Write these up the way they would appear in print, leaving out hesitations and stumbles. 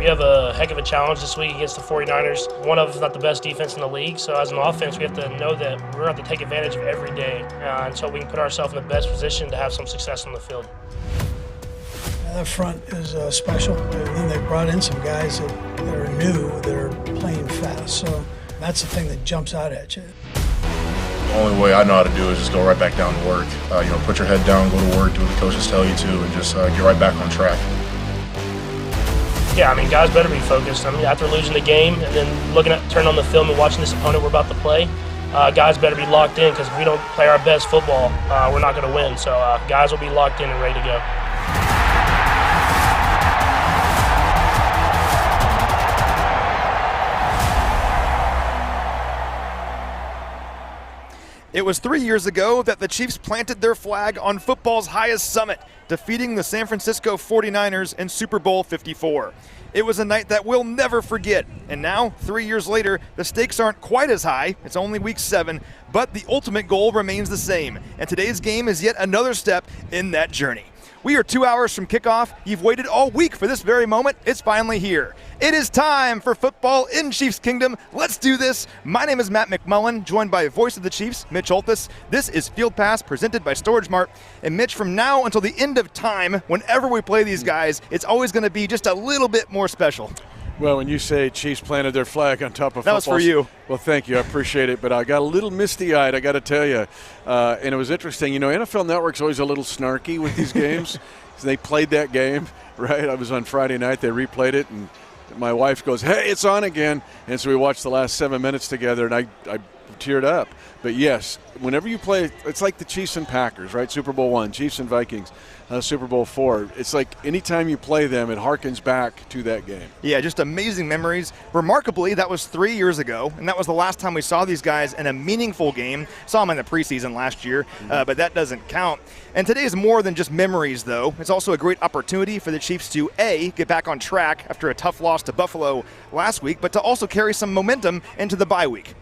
have a heck of a challenge this week against the 49ers. One of, if not the best defense in the league. So as an offense, we have to know that we're going to have to take advantage of every day until we can put ourselves in the best position to have some success on the field. That front is special. And then they brought in some guys that are new, that are playing fast. So that's the thing that jumps out at you. The only way I know how to do is just go right back down to work. Put your head down, go to work, do what the coaches tell you to, and just get right back on track. Yeah, guys better be focused. After losing the game and then turning on the film and watching this opponent we're about to play, guys better be locked in, because if we don't play our best football, we're not going to win. So guys will be locked in and ready to go. It was 3 years ago that the Chiefs planted their flag on football's highest summit, defeating the San Francisco 49ers in Super Bowl 54. It was a night that we'll never forget, and now, 3 years later, the stakes aren't quite as high. It's only week 7, but the ultimate goal remains the same, and today's game is yet another step in that journey. We are 2 hours from kickoff. You've waited all week for this very moment. It's finally here. It is time for football in Chiefs Kingdom. Let's do this. My name is Matt McMullen, joined by voice of the Chiefs, Mitch Holthus. This is Field Pass, presented by StorageMart. And Mitch, from now until the end of time, whenever we play these guys, it's always going to be just a little bit more special. Well, when you say Chiefs planted their flag on top of football. That was for you. Well, thank you. I appreciate it. But I got a little misty-eyed, I got to tell you. And it was interesting. NFL Network's always a little snarky with these games. They played that game, right? I was on Friday night. They replayed it, and my wife goes, "Hey, it's on again." And so we watched the last 7 minutes together, and I teared up. But, yes, whenever you play, it's like the Chiefs and Packers, right? Super Bowl I, Chiefs and Vikings, Super Bowl IV. It's like anytime you play them, it harkens back to that game. Yeah, just amazing memories. Remarkably, that was 3 years ago, and that was the last time we saw these guys in a meaningful game. Saw them in the preseason last year, but that doesn't count. And today is more than just memories, though. It's also a great opportunity for the Chiefs to, A, get back on track after a tough loss to Buffalo last week, but to also carry some momentum into the bye week.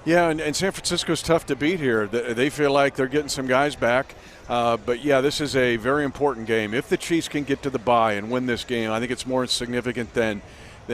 Yeah, and San Francisco's tough to beat here. They feel like they're getting some guys back. But, yeah, this is a very important game. If the Chiefs can get to the bye and win this game, I think it's more significant than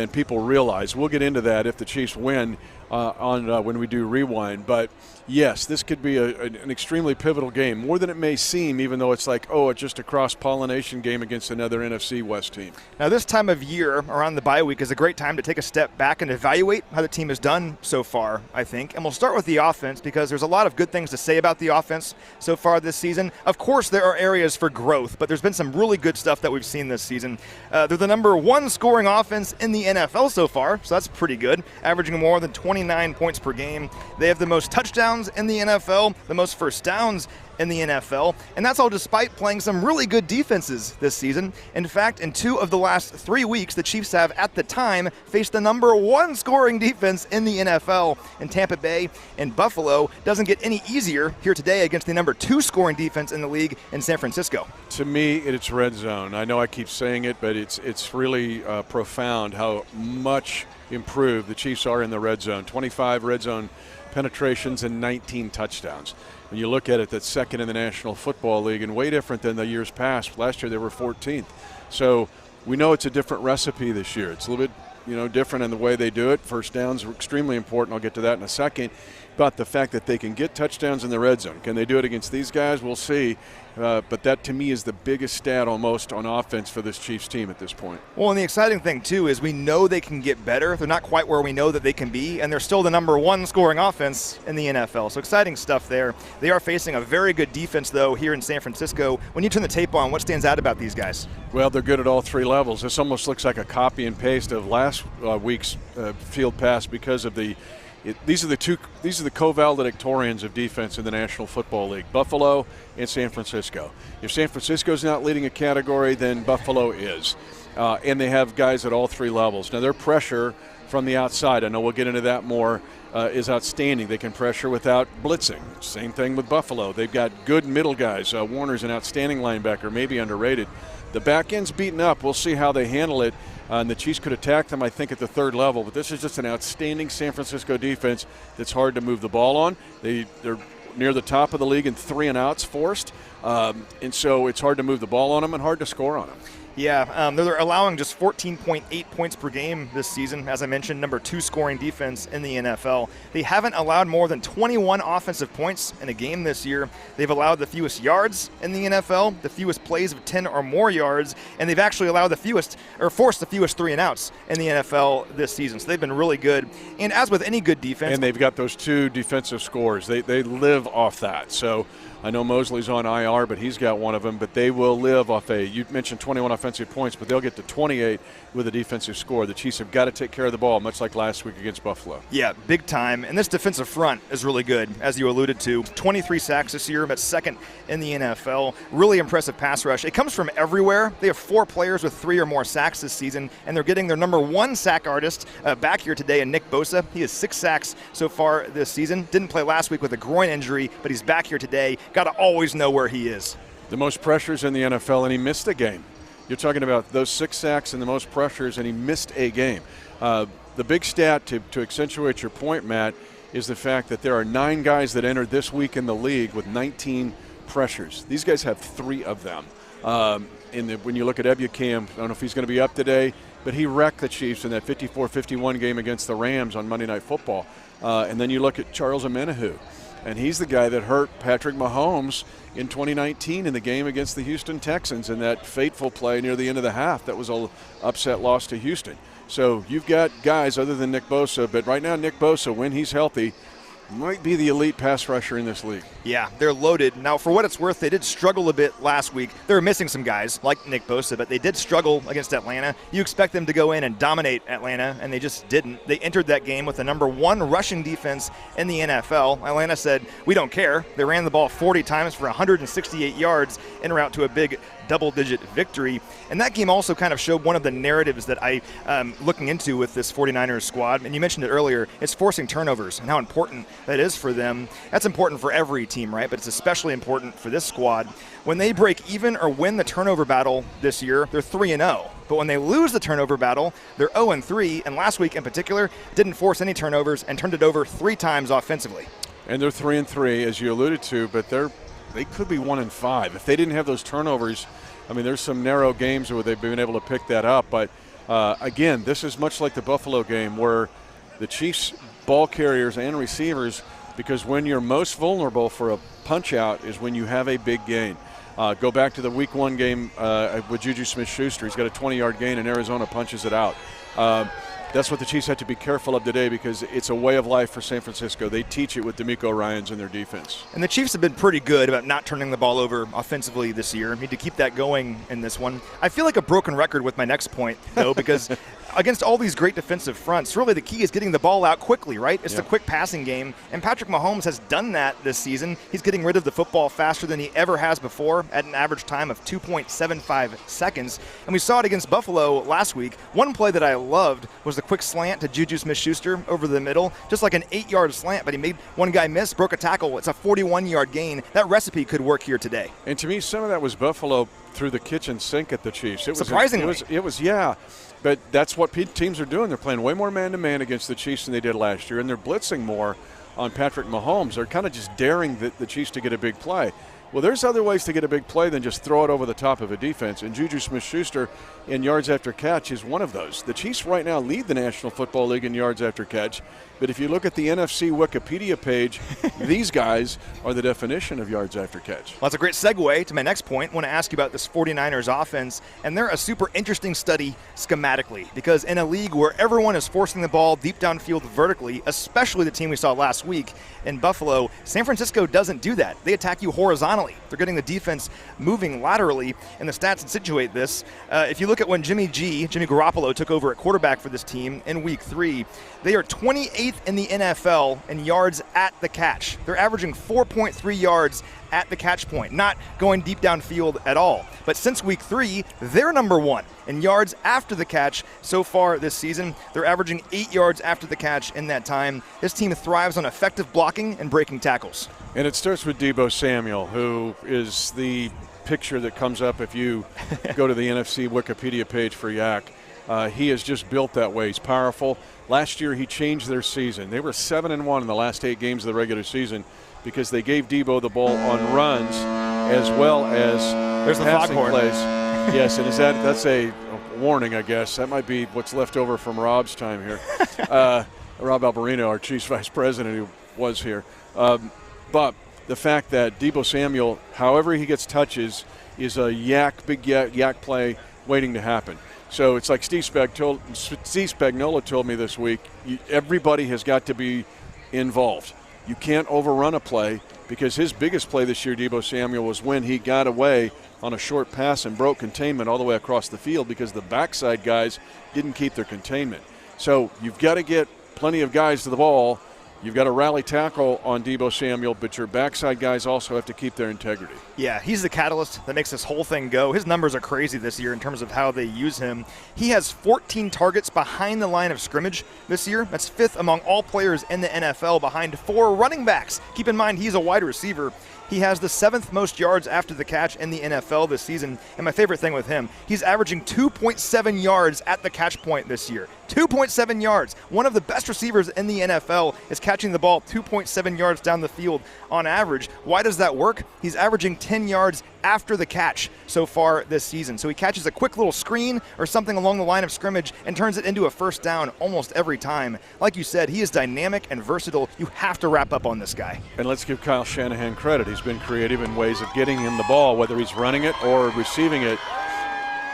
people realize. We'll get into that if the Chiefs win when we do Rewind. But, yes, this could be an extremely pivotal game, more than it may seem, even though it's like, it's just a cross-pollination game against another NFC West team. Now, this time of year, around the bye week, is a great time to take a step back and evaluate how the team has done so far, I think. And we'll start with the offense, because there's a lot of good things to say about the offense so far this season. Of course, there are areas for growth, but there's been some really good stuff that we've seen this season. They're the number 1 scoring offense in the NFL so far, so that's pretty good, averaging more than 29 points per game. They have the most touchdowns in the NFL, the most first downs in the NFL, and that's all despite playing some really good defenses this season. In fact, in 2 of the last 3 weeks, the Chiefs have, at the time, faced the number 1 scoring defense in the NFL in Tampa Bay, and Buffalo doesn't get any easier here today against the number 2 scoring defense in the league in San Francisco. To me, it's red zone. I know I keep saying it, but it's really profound how much improved the Chiefs are in the red zone. 25 red zone penetrations and 19 touchdowns. When you look at it, that's second in the National Football League and way different than the years past. Last year they were 14th. So we know it's a different recipe this year. It's a little bit different in the way they do it. First downs are extremely important. I'll get to that in a second. But the fact that they can get touchdowns in the red zone. Can they do it against these guys? We'll see. But that, to me, is the biggest stat almost on offense for this Chiefs team at this point. Well, and the exciting thing, too, is we know they can get better. They're not quite where we know that they can be, and they're still the number 1 scoring offense in the NFL. So exciting stuff there. They are facing a very good defense, though, here in San Francisco. When you turn the tape on, what stands out about these guys? Well, they're good at all 3 levels. This almost looks like a copy and paste of last week's field pass because of these are the co-valedictorians of defense in the National Football League, Buffalo and San Francisco. If San Francisco's not leading a category, then Buffalo is. And they have guys at all 3 levels. Now, their pressure from the outside, I know we'll get into that more, is outstanding. They can pressure without blitzing. Same thing with Buffalo. They've got good middle guys. Warner's an outstanding linebacker, maybe underrated. The back end's beaten up. We'll see how they handle it. And the Chiefs could attack them, I think, at the 3rd level. But this is just an outstanding San Francisco defense that's hard to move the ball on. They're near the top of the league in 3 and outs forced. And so it's hard to move the ball on them and hard to score on them. Yeah, they're allowing just 14.8 points per game this season. As I mentioned, number 2 scoring defense in the NFL. They haven't allowed more than 21 offensive points in a game this year. They've allowed the fewest yards in the NFL, the fewest plays of 10 or more yards, and they've actually allowed the fewest, or forced the fewest 3-and-outs in the NFL this season. So they've been really good. And as with any good defense. And they've got those 2 defensive scores. They live off that. So I know Mosley's on IR, but he's got one of them. But they will live off you mentioned 21 offensive points, but they'll get to 28 with a defensive score. The Chiefs have got to take care of the ball, much like last week against Buffalo. Yeah, big time. And this defensive front is really good, as you alluded to. 23 sacks this year, but second in the NFL. Really impressive pass rush. It comes from everywhere. They have 4 players with 3 or more sacks this season, and they're getting their number 1 sack artist back here today in Nick Bosa. He has 6 sacks so far this season. Didn't play last week with a groin injury, but he's back here today. Got to always know where he is. The most pressures in the NFL, and he missed a game. You're talking about those 6 sacks and the most pressures, and he missed a game. The big stat to accentuate your point, Matt, is the fact that there are 9 guys that entered this week in the league with 19 pressures. These guys have 3 of them. When you look at Ebukam, I don't know if he's going to be up today, but he wrecked the Chiefs in that 54-51 game against the Rams on Monday Night Football. And then you look at Charles Omenihu, and he's the guy that hurt Patrick Mahomes in 2019 in the game against the Houston Texans in that fateful play near the end of the half. That was an upset loss to Houston. So you've got guys other than Nick Bosa, but right now Nick Bosa, when he's healthy, might be the elite pass rusher in this league. Yeah, they're loaded. Now, for what it's worth, they did struggle a bit last week. They were missing some guys like Nick Bosa, but they did struggle against Atlanta. You expect them to go in and dominate Atlanta, and they just didn't. They entered that game with the number 1 rushing defense in the NFL. Atlanta said, we don't care. They ran the ball 40 times for 168 yards en route to a big double-digit victory. And that game also kind of showed one of the narratives that I'm looking into with this 49ers squad. And you mentioned it earlier. It's forcing turnovers and how important that is for them. That's important for every team, right? But it's especially important for this squad. When they break even or win the turnover battle this year, they're 3-0. But when they lose the turnover battle, they're 0-3. And last week in particular, didn't force any turnovers and turned it over 3 times offensively. And they're 3-3, as you alluded to, but they could be 1-5 if they didn't have those turnovers. I mean, there's some narrow games where they've been able to pick that up. But, again, this is much like the Buffalo game where the Chiefs ball carriers and receivers, because when you're most vulnerable for a punch-out is when you have a big gain. Go back to the Week 1 game with Juju Smith-Schuster. He's got a 20-yard gain, and Arizona punches it out. That's what the Chiefs have to be careful of today because it's a way of life for San Francisco. They teach it with DeMeco Ryans in their defense. And the Chiefs have been pretty good about not turning the ball over offensively this year. Need to keep that going in this one. I feel like a broken record with my next point, though, because against all these great defensive fronts, really the key is getting the ball out quickly, right? It's the quick passing game, and Patrick Mahomes has done that this season. He's getting rid of the football faster than he ever has before at an average time of 2.75 seconds. And we saw it against Buffalo last week. One play that I loved was the quick slant to Juju Smith-Schuster over the middle, just like an 8-yard slant, but he made one guy miss, broke a tackle. It's a 41-yard gain. That recipe could work here today. And to me, some of that was Buffalo through the kitchen sink at the Chiefs. Surprisingly. It was, yeah. But that's what teams are doing. They're playing way more man-to-man against the Chiefs than they did last year, and they're blitzing more on Patrick Mahomes. They're kind of just daring the Chiefs to get a big play. Well, there's other ways to get a big play than just throw it over the top of a defense, and Juju Smith-Schuster in yards after catch is one of those. The Chiefs right now lead the National Football League in yards after catch, but if you look at the NFC Wikipedia page, these guys are the definition of yards after catch. Well, that's a great segue to my next point. I want to ask you about this 49ers offense, and they're a super interesting study schematically because in a league where everyone is forcing the ball deep downfield vertically, especially the team we saw last week in Buffalo, San Francisco doesn't do that. They attack you horizontally. They're getting the defense moving laterally, and the stats situate this. If you look at when Jimmy Garoppolo took over at quarterback for this team in Week 3, they are 28th in the NFL in yards at the catch. They're averaging 4.3 yards at the catch point, not going deep downfield at all. But since Week 3, they're number 1 in yards after the catch so far this season. They're averaging 8 yards after the catch in that time. This team thrives on effective blocking and breaking tackles. And it starts with Deebo Samuel, who is the picture that comes up if you go to the NFC Wikipedia page for Yak. He is just built that way. He's powerful. Last year he changed their season. They were 7-1 in the last 8 games of the regular season because they gave Deebo the ball on runs as well as there's passing the foghorn plays. Yes, and that's a warning, I guess. That might be what's left over from Rob's time here. Rob Alberino, our Chiefs Vice President, who was here. But the fact that Deebo Samuel, however he gets touches, is a big yak play waiting to happen. So it's like Steve Spagnuolo told me this week, everybody has got to be involved. You can't overrun a play, because his biggest play this year, Deebo Samuel, was when he got away on a short pass and broke containment all the way across the field because the backside guys didn't keep their containment. So you've got to get plenty of guys to the ball. You've got to rally tackle on Deebo Samuel, but your backside guys also have to keep their integrity. Yeah, he's the catalyst that makes this whole thing go. His numbers are crazy this year in terms of how they use him. He has 14 targets behind the line of scrimmage this year. That's 5th among all players in the NFL, behind 4 running backs. Keep in mind, he's a wide receiver. He has the 7th most yards after the catch in the NFL this season. And my favorite thing with him, he's averaging 2.7 yards at the catch point this year. 2.7 yards. One of the best receivers in the NFL is catching the ball 2.7 yards down the field on average. Why does that work? He's averaging 10 yards after the catch so far this season. So he catches a quick little screen or something along the line of scrimmage and turns it into a first down almost every time. Like you said, he is dynamic and versatile. You have to wrap up on this guy. And let's give Kyle Shanahan credit. He's been creative in ways of getting him the ball, whether he's running it or receiving it.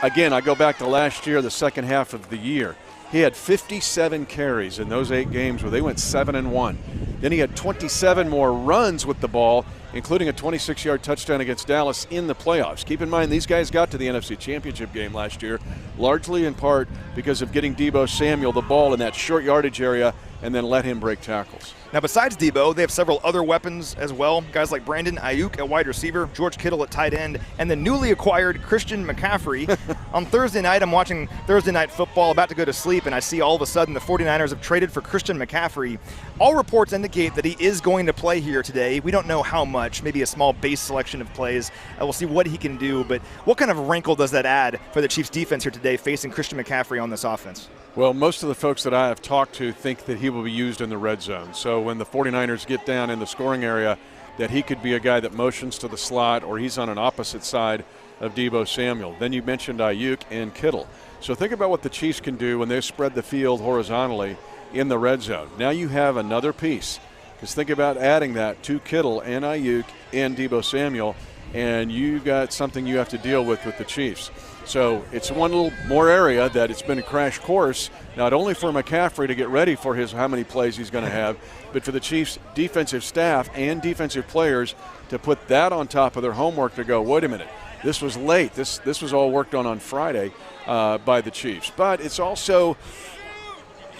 Again, I go back to last year, the second half of the year. He had 57 carries in those 8 games where they went 7-1. Then he had 27 more runs with the ball, including a 26-yard touchdown against Dallas in the playoffs. Keep in mind, these guys got to the NFC Championship game last year, largely in part because of getting Deebo Samuel the ball in that short yardage area and then let him break tackles. Now, besides Deebo, they have several other weapons as well. Guys like Brandon Ayuk at wide receiver, George Kittle at tight end, and the newly acquired Christian McCaffrey. On Thursday night, I'm watching Thursday Night Football, about to go to sleep, and I see all of a sudden the 49ers have traded for Christian McCaffrey. All reports indicate that he is going to play here today. We don't know how much, maybe a small base selection of plays. We'll see what he can do, but what kind of wrinkle does that add for the Chiefs defense here today facing Christian McCaffrey on this offense? Well, most of the folks that I have talked to think that he will be used in the red zone. So when the 49ers get down in the scoring area, that he could be a guy that motions to the slot, or he's on an opposite side of Deebo Samuel. Then you mentioned Ayuk and Kittle. So think about what the Chiefs can do when they spread the field horizontally in the red zone. Now you have another piece, because think about adding that to Kittle and Ayuk and Deebo Samuel, and you've got something you have to deal with the Chiefs. So it's one little more area that it's been a crash course, not only for McCaffrey to get ready for how many plays he's going to have, but for the Chiefs' defensive staff and defensive players to put that on top of their homework to go, wait a minute, this was late. This was all worked on Friday by the Chiefs. But it's also,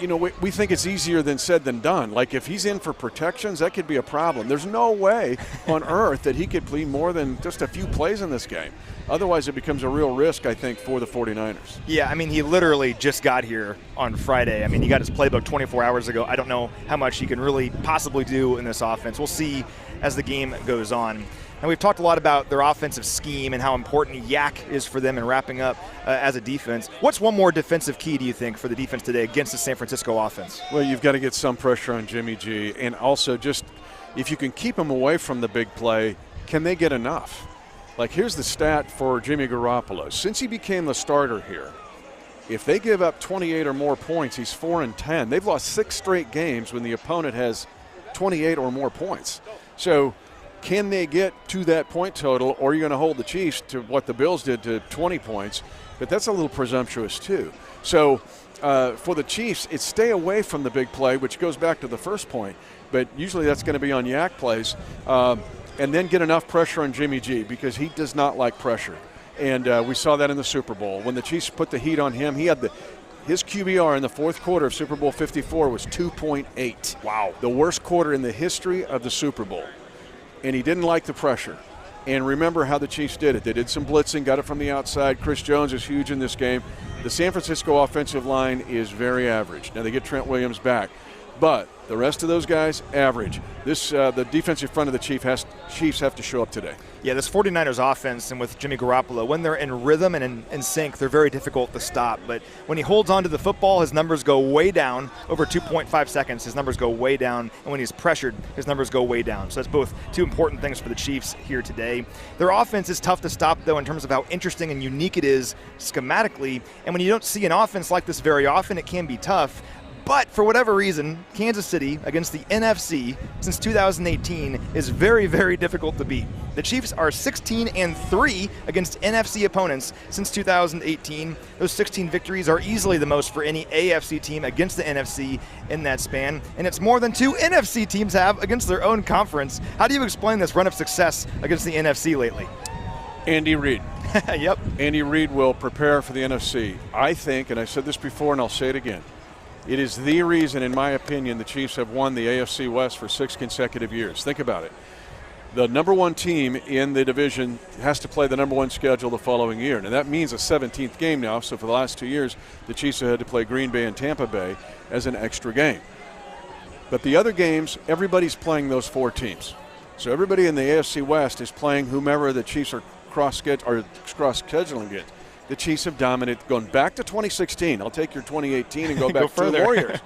you know, we think it's easier than said than done. Like, if he's in for protections, that could be a problem. There's no way on earth that he could play more than just a few plays in this game. Otherwise, it becomes a real risk, I think, for the 49ers. Yeah, I mean, he literally just got here on Friday. I mean, he got his playbook 24 hours ago. I don't know how much he can really possibly do in this offense. We'll see as the game goes on. And we've talked a lot about their offensive scheme and how important yak is for them in wrapping up as a defense. What's one more defensive key, do you think, for the defense today against the San Francisco offense? Well, you've got to get some pressure on Jimmy G. And also, just if you can keep him away from the big play, can they get enough? Like, here's the stat for Jimmy Garoppolo. Since he became the starter here, if they give up 28 or more points, he's 4-10. They've lost 6 straight games when the opponent has 28 or more points. So can they get to that point total, or are you going to hold the Chiefs to what the Bills did to 20 points? But that's a little presumptuous too. So for the Chiefs, it's stay away from the big play, which goes back to the first point. But usually that's going to be on yak plays. And then get enough pressure on Jimmy G, because he does not like pressure. And we saw that in the Super Bowl. When the Chiefs put the heat on him, he had his QBR in the fourth quarter of Super Bowl 54 was 2.8. Wow. The worst quarter in the history of the Super Bowl. And he didn't like the pressure. And remember how the Chiefs did it. They did some blitzing, got it from the outside. Chris Jones is huge in this game. The San Francisco offensive line is very average. Now they get Trent Williams back. But the rest of those guys, average. The defensive front of the Chiefs Chiefs have to show up today. Yeah, this 49ers offense, and with Jimmy Garoppolo, when they're in rhythm and in sync, they're very difficult to stop. But when he holds on to the football, his numbers go way down. Over 2.5 seconds, his numbers go way down. And when he's pressured, his numbers go way down. So that's both two important things for the Chiefs here today. Their offense is tough to stop, though, in terms of how interesting and unique it is schematically. And when you don't see an offense like this very often, it can be tough. But for whatever reason, Kansas City against the NFC since 2018 is very, very difficult to beat. The Chiefs are 16-3 against NFC opponents since 2018. Those 16 victories are easily the most for any AFC team against the NFC in that span, and it's more than 2 NFC teams have against their own conference. How do you explain this run of success against the NFC lately? Andy Reid. Yep. Andy Reid will prepare for the NFC. I think, and I said this before and I'll say it again, it is the reason, in my opinion, the Chiefs have won the AFC West for 6 consecutive years. Think about it. The number one team in the division has to play the number one schedule the following year. And that means a 17th game now. So for the last 2 years, the Chiefs have had to play Green Bay and Tampa Bay as an extra game. But the other games, everybody's playing those 4 teams. So everybody in the AFC West is playing whomever the Chiefs are cross-scheduling against. The Chiefs have dominated, going back to 2016. I'll take your 2018 and go back to the Warriors.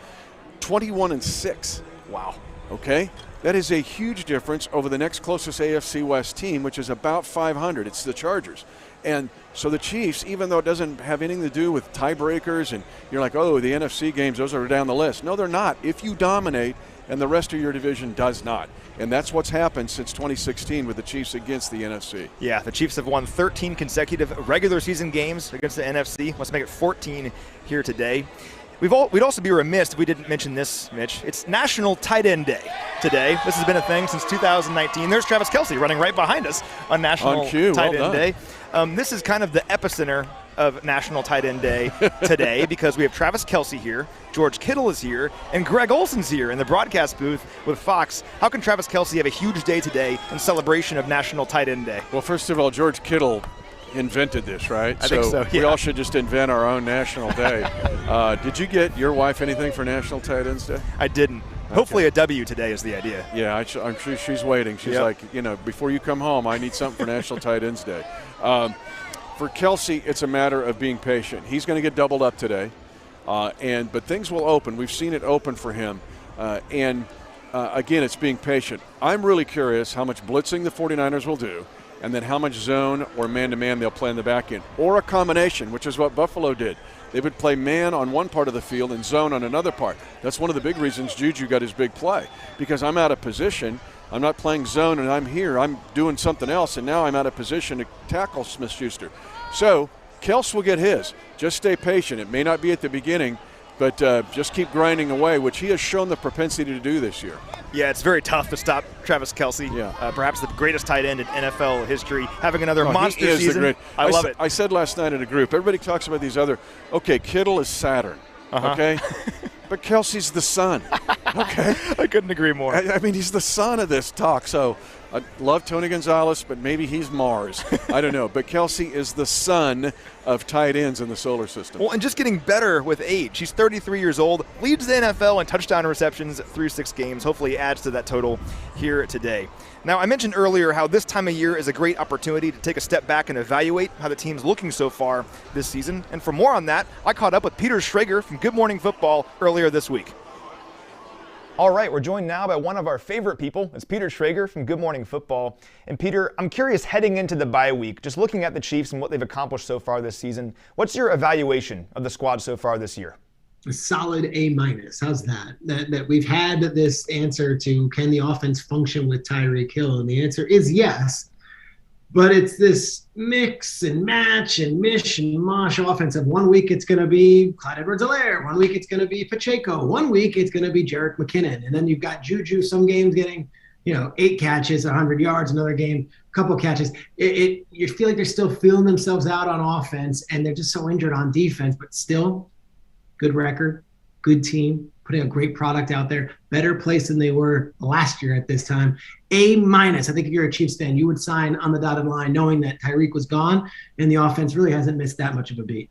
21-6. Wow. Okay? That is a huge difference over the next closest AFC West team, which is about 500. It's the Chargers. And so the Chiefs, even though it doesn't have anything to do with tiebreakers and you're like, oh, the NFC games, those are down the list. No, they're not. If you dominate and the rest of your division does not. And that's what's happened since 2016 with the Chiefs against the NFC. Yeah, the Chiefs have won 13 consecutive regular season games against the NFC. Let's make it 14 here today. We'd also be remiss if we didn't mention this, Mitch. It's National Tight End Day today. This has been a thing since 2019. There's Travis Kelce running right behind us on National Tight End Day. This is kind of the epicenter of National Tight End Day today because we have Travis Kelce here, George Kittle is here, and Greg Olson's here in the broadcast booth with Fox. How can Travis Kelce have a huge day today in celebration of National Tight End Day? Well, first of all, George Kittle invented this, right? I think so, yeah. We all should just invent our own National Day. Did you get your wife anything for National Tight Ends Day? I didn't. Okay. Hopefully a W today is the idea. Yeah, I'm sure she's waiting. She's like, before you come home, I need something for National Tight Ends Day. For Kelce, it's a matter of being patient. He's going to get doubled up today, but things will open. We've seen it open for him. Again, it's being patient. I'm really curious how much blitzing the 49ers will do, and then how much zone or man-to-man they'll play in the back end, or a combination, which is what Buffalo did. They would play man on one part of the field and zone on another part. That's one of the big reasons Juju got his big play, because I'm out of position. I'm not playing zone, and I'm here. I'm doing something else, and now I'm out of position to tackle Smith-Schuster. So Kels will get his. Just stay patient. It may not be at the beginning, but just keep grinding away, which he has shown the propensity to do this year. Yeah, it's very tough to stop Travis Kelce, perhaps the greatest tight end in NFL history, having another monster season. I love it. I said last night in a group, everybody talks about these other, Kittle is Saturn, okay? But Kelsey's the sun, okay? I couldn't agree more. I mean, he's the son of this talk, so I love Tony Gonzalez, but maybe he's Mars. I don't know. But Kelce is the son of tight ends in the solar system. Well, and just getting better with age. He's 33 years old, leads the NFL in touchdown receptions through 6 games. Hopefully he adds to that total here today. Now, I mentioned earlier how this time of year is a great opportunity to take a step back and evaluate how the team's looking so far this season. And for more on that, I caught up with Peter Schrager from Good Morning Football earlier this week. All right, we're joined now by one of our favorite people. It's Peter Schrager from Good Morning Football. And Peter, I'm curious, heading into the bye week, just looking at the Chiefs and what they've accomplished so far this season, what's your evaluation of the squad so far this year? A solid A-. How's that? That we've had this answer to, can the offense function with Tyreek Hill? And the answer is yes. But it's this mix and match and mish and mosh offense of 1 week it's going to be Clyde Edwards-Helaire, 1 week it's going to be Pacheco, 1 week it's going to be Jerick McKinnon, and then you've got Juju some games getting 8 catches, 100 yards, another game, a couple catches. You feel like they're still feeling themselves out on offense, and they're just so injured on defense, but still good record, good team, putting a great product out there, better place than they were last year at this time. A-. I think if you're a Chiefs fan, you would sign on the dotted line knowing that Tyreek was gone and the offense really hasn't missed that much of a beat.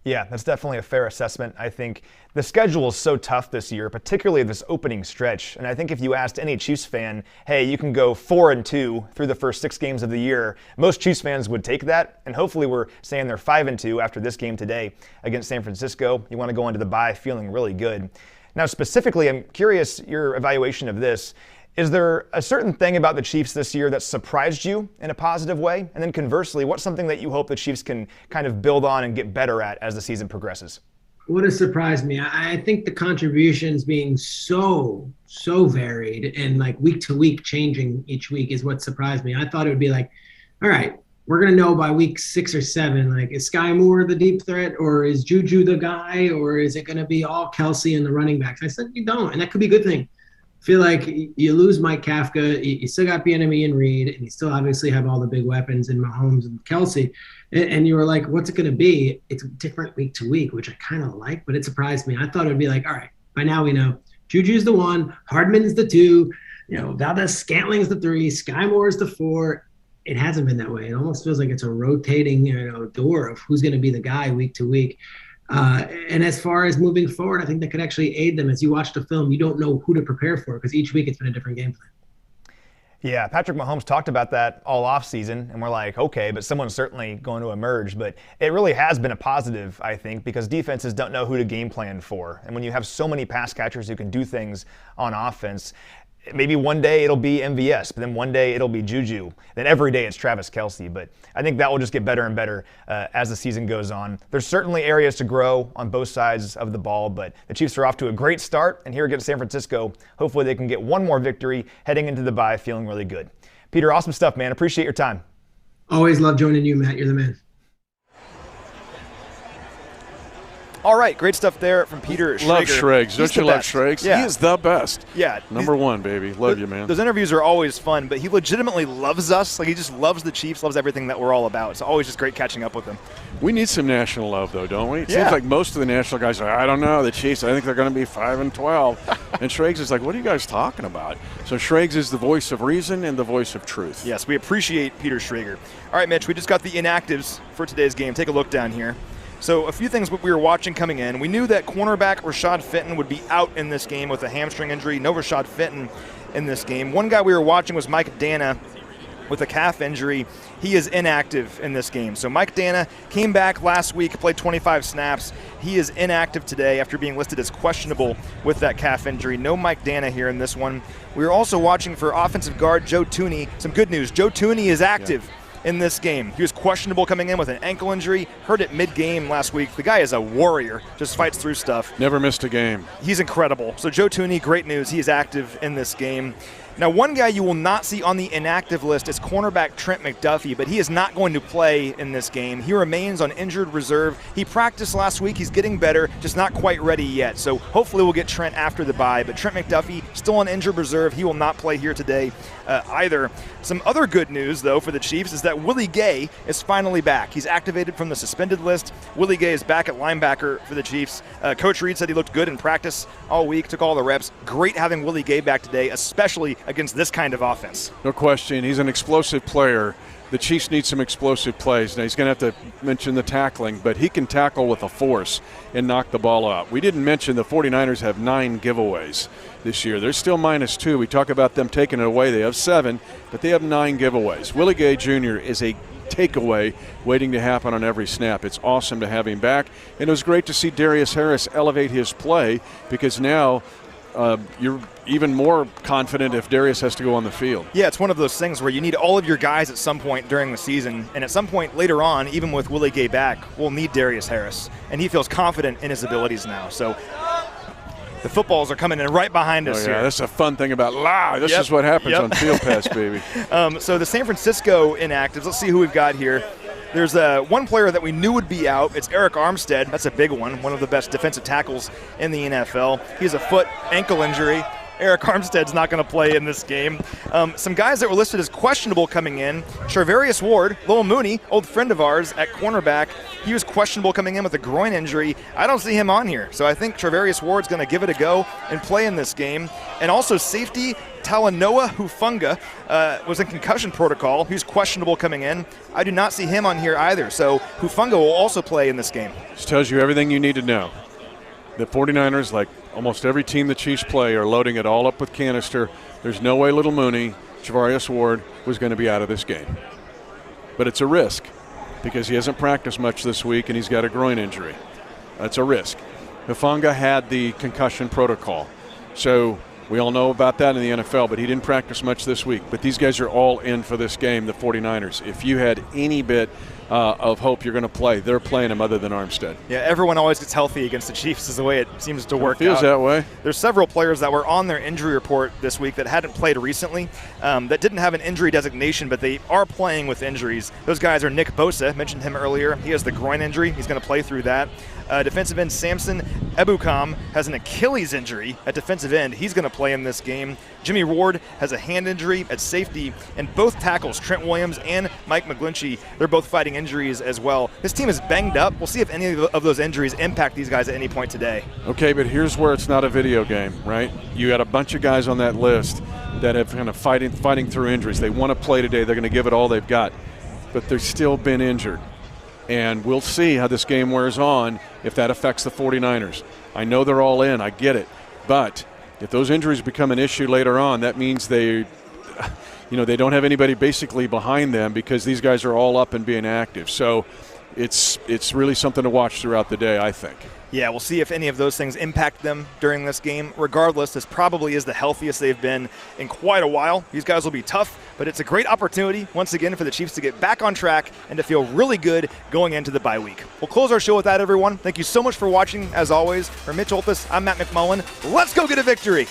Yeah, that's definitely a fair assessment. I think the schedule is so tough this year, particularly this opening stretch. And I think if you asked any Chiefs fan, hey, you can go 4-2 through the first 6 games of the year, most Chiefs fans would take that. And hopefully we're saying they're 5-2 after this game today against San Francisco. You want to go into the bye feeling really good. Now, specifically, I'm curious your evaluation of this. Is there a certain thing about the Chiefs this year that surprised you in a positive way? And then conversely, what's something that you hope the Chiefs can kind of build on and get better at as the season progresses? What has surprised me? I think the contributions being so varied and like week to week changing each week is what surprised me. I thought it would be like, all right, we're going to know by week 6 or 7, like, is Sky Moore the deep threat, or is Juju the guy, or is it going to be all Kelsey and the running backs? I said, you don't, and that could be a good thing. Feel like you lose Mike Kafka, you still got Bieniemy and Reed, and you still obviously have all the big weapons in Mahomes and Kelsey. And you were like, what's it going to be? It's different week to week, which I kind of like, but it surprised me. I thought it would be like, all right, by now we know Juju's the 1, Hardman's the 2, Valdez-Scantling's the 3, Sky Moore's the 4. It hasn't been that way. It almost feels like it's a rotating door of who's going to be the guy week to week. And as far as moving forward, I think that could actually aid them. As you watch the film, you don't know who to prepare for because each week it's been a different game plan. Yeah, Patrick Mahomes talked about that all offseason, and we're like, okay, but someone's certainly going to emerge. But it really has been a positive, I think, because defenses don't know who to game plan for. And when you have so many pass catchers who can do things on offense, maybe one day it'll be MVS, but then one day it'll be Juju. Then every day it's Travis Kelce. But I think that will just get better and better as the season goes on. There's certainly areas to grow on both sides of the ball, but the Chiefs are off to a great start. And here against San Francisco, hopefully they can get one more victory heading into the bye feeling really good. Peter, awesome stuff, man. Appreciate your time. Always love joining you, Matt. You're the man. All right, great stuff there from Peter Schrager. Love Schrags. Don't you love Schrags? Yeah. He is the best. Yeah. Number 1, baby. Love you, man. Those interviews are always fun, but he legitimately loves us. Like, he just loves the Chiefs, loves everything that we're all about. It's always just great catching up with him. We need some national love, though, don't we? It Yeah. seems like most of the national guys are, I don't know, the Chiefs, I think they're going to be 5-12. And Schrags is like, what are you guys talking about? So Schrags is the voice of reason and the voice of truth. Yes, we appreciate Peter Schrager. All right, Mitch, we just got the inactives for today's game. Take a look down here. So a few things we were watching coming in. We knew that cornerback Rashad Fenton would be out in this game with a hamstring injury. No Rashad Fenton in this game. One guy we were watching was Mike Dana with a calf injury. He is inactive in this game. So Mike Dana came back last week, played 25 snaps. He is inactive today after being listed as questionable with that calf injury. No Mike Dana here in this one. We were also watching for offensive guard Joe Thuney. Some good news. Joe Thuney is active. Yeah. In this game. He was questionable coming in with an ankle injury. Heard it mid-game last week. The guy is a warrior, just fights through stuff. Never missed a game. He's incredible. So Joe Thuney, great news. He is active in this game. Now, one guy you will not see on the inactive list is cornerback Trent McDuffie, but he is not going to play in this game. He remains on injured reserve. He practiced last week. He's getting better, just not quite ready yet. So hopefully we'll get Trent after the bye. But Trent McDuffie still on injured reserve. He will not play here today either. Some other good news, though, for the Chiefs is that Willie Gay is finally back. He's activated from the suspended list. Willie Gay is back at linebacker for the Chiefs. Coach Reed said he looked good in practice all week, took all the reps. Great having Willie Gay back today, especially against this kind of offense. No question. He's an explosive player. The Chiefs need some explosive plays. Now, he's going to have to mention the tackling, but he can tackle with a force and knock the ball out. We didn't mention the 49ers have 9 giveaways this year. They're still -2. We talk about them taking it away. They have 7, but they have 9 giveaways. Willie Gay Jr. is a takeaway waiting to happen on every snap. It's awesome to have him back, and it was great to see Darius Harris elevate his play because now you're even more confident if Darius has to go on the field. Yeah, it's one of those things where you need all of your guys at some point during the season, and at some point later on, even with Willie Gay back, we'll need Darius Harris, and he feels confident in his abilities now. So the footballs are coming in right behind us here. That's a fun thing about live. This is what happens on Field Pass, baby. So the San Francisco inactives, let's see who we've got here. There's one player that we knew would be out. It's Eric Armstead. That's a big one of the best defensive tackles in the NFL. He has a foot ankle injury. Eric Armstead's not going to play in this game. Some guys that were listed as questionable coming in: Charvarius Ward, Lowell Mooney, old friend of ours at cornerback. He was questionable coming in with a groin injury. I don't see him on here, so I think Charvarius Ward's going to give it a go and play in this game. And also safety Talanoa Hufunga was in concussion protocol. He's questionable coming in. I do not see him on here either, so Hufunga will also play in this game. This tells you everything you need to know. The 49ers, like almost every team the Chiefs play, are loading it all up with canister. There's no way little Mooney, Charvarius Ward, was going to be out of this game. But it's a risk because he hasn't practiced much this week and he's got a groin injury. That's a risk. Hufunga had the concussion protocol. So we all know about that in the NFL, but he didn't practice much this week. But these guys are all in for this game, the 49ers. If you had any bit of hope you're going to play, they're playing him other than Armstead. Yeah, everyone always gets healthy against the Chiefs is the way it seems to work out. It feels that way. There's several players that were on their injury report this week that hadn't played recently, that didn't have an injury designation, but they are playing with injuries. Those guys are Nick Bosa, mentioned him earlier. He has the groin injury. He's going to play through that. Defensive end Samson Ebukam has an Achilles injury at defensive end. He's going to play in this game. Jimmy Ward has a hand injury at safety, and both tackles, Trent Williams and Mike McGlinchey, they're both fighting injuries as well. This team is banged up. We'll see if any of those injuries impact these guys at any point today. Okay, but here's where it's not a video game, right? You got a bunch of guys on that list that have kind of fighting through injuries. They want to play today. They're going to give it all they've got, but they've still been injured. And we'll see how this game wears on if that affects the 49ers. I know they're all in. I get it. But if those injuries become an issue later on, that means they don't have anybody basically behind them because these guys are all up and being active. So it's really something to watch throughout the day, I think. Yeah, we'll see if any of those things impact them during this game. Regardless, this probably is the healthiest they've been in quite a while. These guys will be tough, but it's a great opportunity, once again, for the Chiefs to get back on track and to feel really good going into the bye week. We'll close our show with that, everyone. Thank you so much for watching, as always. For Mitch Holthus, I'm Matt McMullen. Let's go get a victory.